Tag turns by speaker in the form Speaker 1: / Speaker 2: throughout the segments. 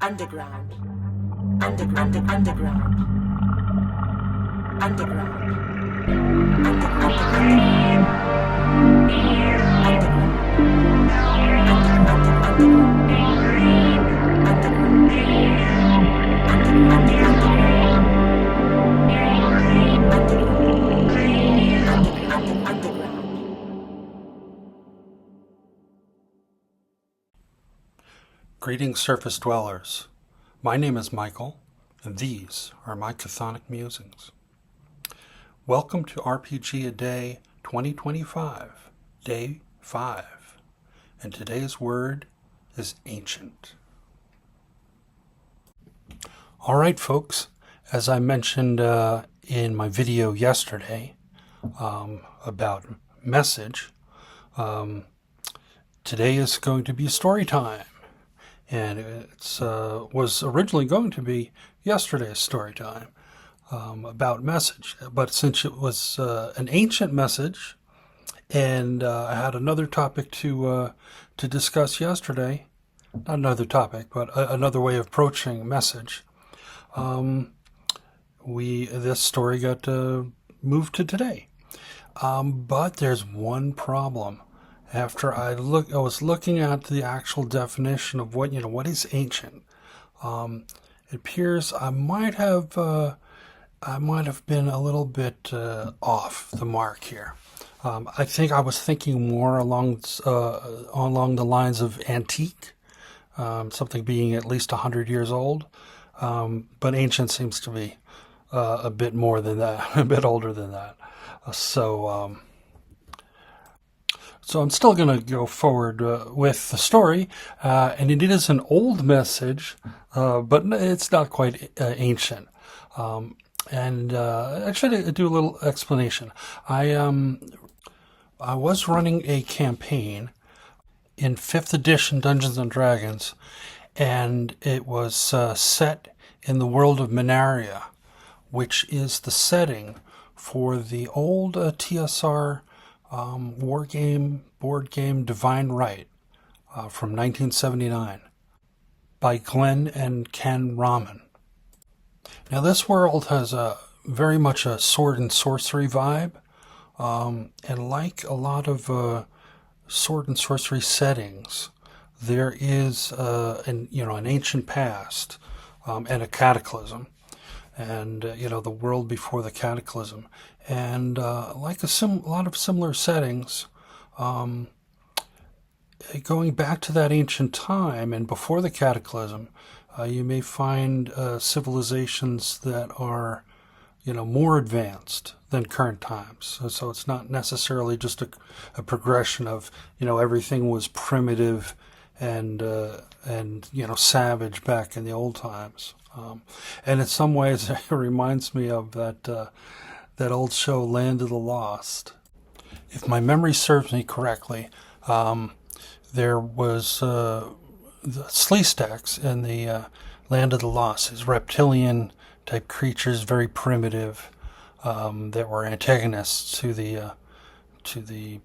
Speaker 1: underground, underground, underground, underground,
Speaker 2: Greetings, surface dwellers. My name is Michael, and these are my chthonic musings. Welcome to RPG A Day 2025, Day 5, and today's word is ancient. All right, folks, as I mentioned in my video yesterday about message, today is going to be story time. And it was originally going to be yesterday's story time about message. But since it was an ancient message, and I had another topic to discuss yesterday, not another topic, but another way of approaching message, this story got moved to today. But there's one problem. After I was looking at the actual definition of what is ancient. It appears I might have been a little bit off the mark here. I think I was thinking more along the lines of antique, something being at least 100 years old. But ancient seems to be a bit more than that, a bit older than that. So I'm still going to go forward with the story, and it is an old message, but it's not quite ancient. I should do a little explanation. I was running a campaign in 5th edition Dungeons & Dragons, and it was set in the world of Minaria, which is the setting for the old TSR board game Divine Right from 1979 by Glenn and Ken Rahman. Now this world has very much a sword and sorcery vibe, and like a lot of sword and sorcery settings, there is an ancient past and a cataclysm, and the world before the cataclysm. And like a lot of similar settings, going back to that ancient time and before the cataclysm, you may find civilizations that are, more advanced than current times. So it's not necessarily just a progression of, everything was primitive and savage back in the old times. And in some ways, it reminds me of that old show, Land of the Lost. If my memory serves me correctly, there was the Sleestaks in the Land of the Lost, these reptilian-type creatures, very primitive, that were antagonists to the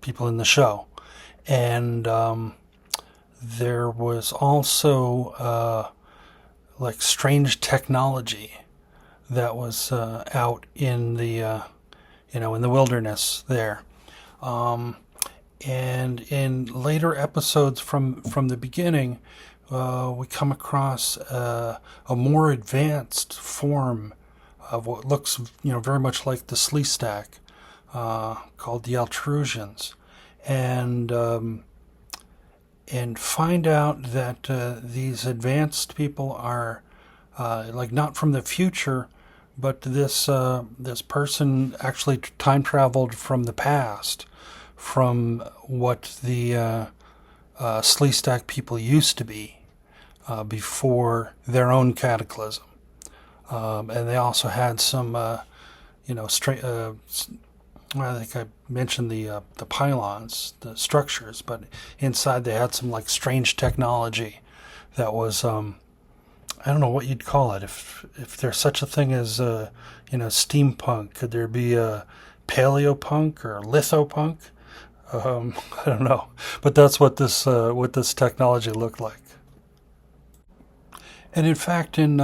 Speaker 2: people in the show. And there was also like strange technology that was out in the in the wilderness there, and in later episodes from the beginning, we come across a more advanced form of what looks very much like the Sleestak, called the Altrusians, and find out that these advanced people are like not from the future, but this person actually time traveled from the past, from what the Sleestak people used to be before their own cataclysm, and they also had some I think I mentioned the pylons, the structures, but inside they had some like strange technology that was I don't know what you'd call it. If there's such a thing as steampunk, could there be a paleopunk or lithopunk? I don't know, but that's what this technology looked like. And in fact, in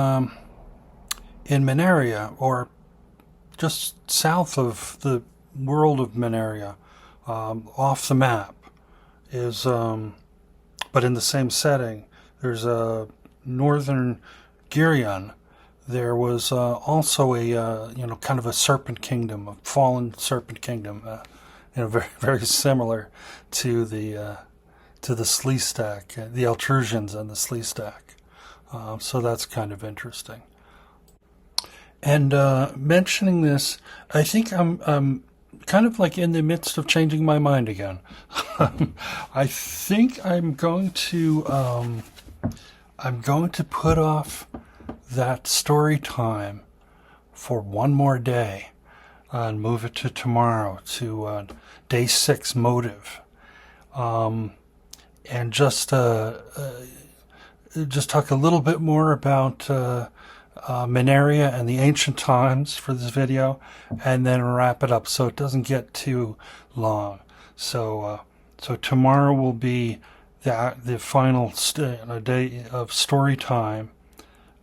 Speaker 2: Minaria, or just south of the world of Minaria, off the map, is but in the same setting, there's a northern Girion. There was also a kind of a serpent kingdom, a fallen serpent kingdom, very very similar to the Sleestack, the Altrusians and the Sleestack. So that's kind of interesting. And mentioning this, I think I'm kind of like in the midst of changing my mind again. I think I'm going to put off that story time for one more day and move it to tomorrow, to day 6 motive, and just talk a little bit more about Minaria and the ancient times for this video, and then wrap it up so it doesn't get too long. So tomorrow will be the final day of story time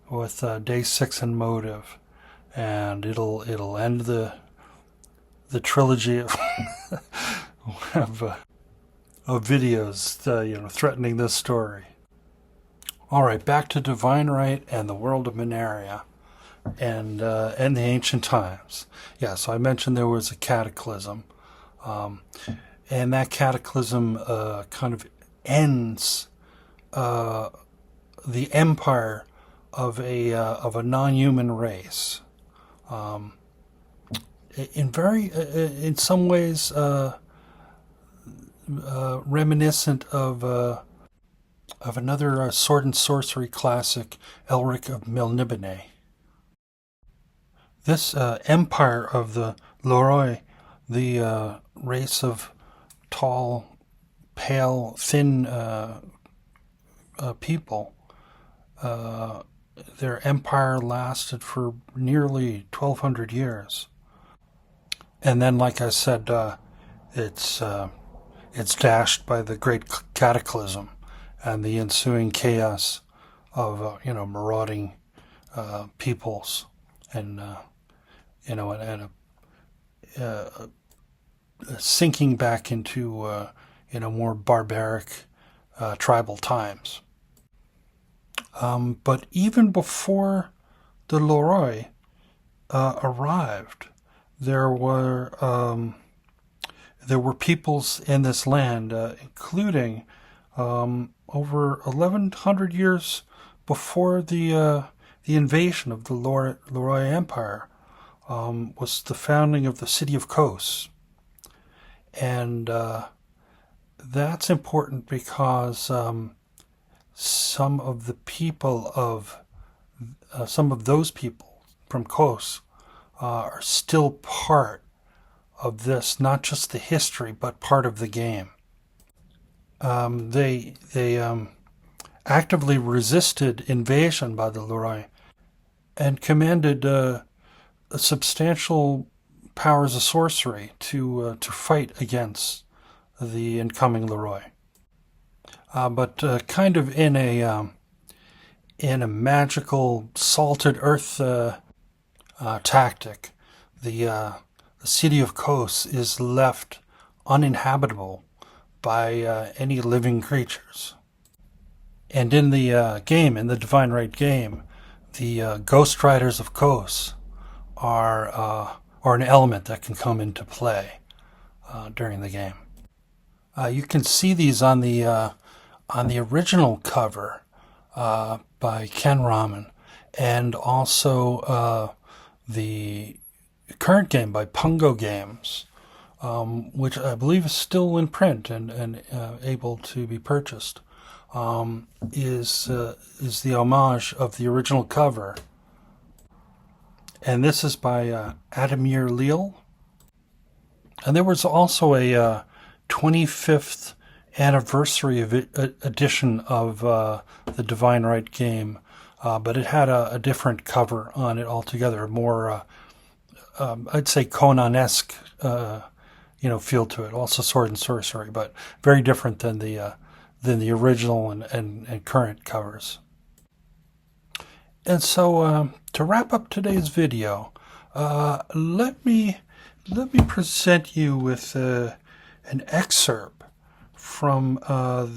Speaker 2: with day 6 and motive, and it'll end the trilogy of of videos threatening this story. All right, back to Divine Right and the world of Minaria, and the ancient times. Yeah, so I mentioned there was a cataclysm, and that cataclysm kind of ends the empire of a non-human race. In some ways reminiscent of another sword and sorcery classic, Elric of Melniboné. This empire of the Loroi, the race of tall, pale, thin people, their empire lasted for nearly 1,200 years. And then, like I said, it's dashed by the great cataclysm and the ensuing chaos of marauding peoples, and sinking back into more barbaric tribal times. But even before the Loroi arrived, there were peoples in this land, including over 1,100 years before the invasion of the Loroi Empire, was the founding of the city of Kos. And that's important because some of those people from Kos are still part of this, not just the history, but part of the game. They actively resisted invasion by the Loroi and commanded substantial powers of sorcery to fight against the incoming Loroi. But kind of in a magical salted earth tactic, the city of Kos is left uninhabitable by any living creatures. And in the game, in the Divine Right game, the Ghost Riders of Kos are an element that can come into play during the game. You can see these on the original cover by Ken Raman, and also the current game by Pungo Games, which I believe is still in print and able to be purchased, is the homage of the original cover. And this is by Adamir Leal. And there was also a 25th anniversary edition of the Divine Right game, but it had a different cover on it altogether, more I'd say Conan-esque feel to it. Also sword and sorcery, but very different than the original and current covers. And so to wrap up today's video, let me present you with an excerpt from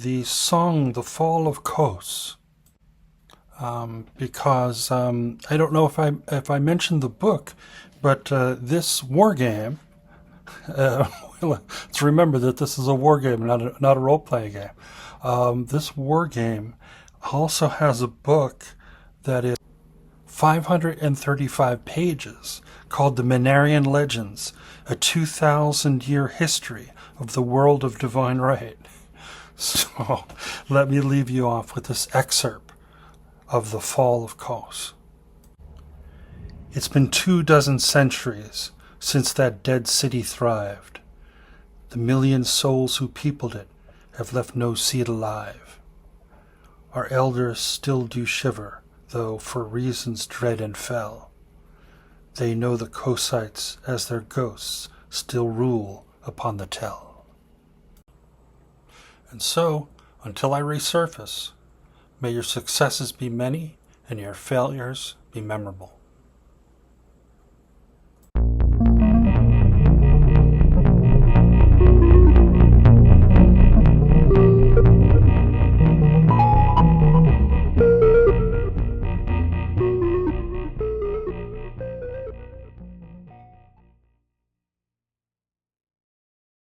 Speaker 2: the song "The Fall of Kos." Because I don't know if I mentioned the book, but this war game. Let's remember that this is a war game, not a role-playing game. This war game also has a book that is 535 pages called The Minarian Legends, a 2,000-year history of the world of divine right. So let me leave you off with this excerpt of The Fall of Kos. It's been 24 centuries since that dead city thrived. The million souls who peopled it have left no seed alive. Our elders still do shiver, though for reasons dread and fell. They know the Kosites as their ghosts still rule upon the tell. And so, until I resurface, may your successes be many and your failures be memorable.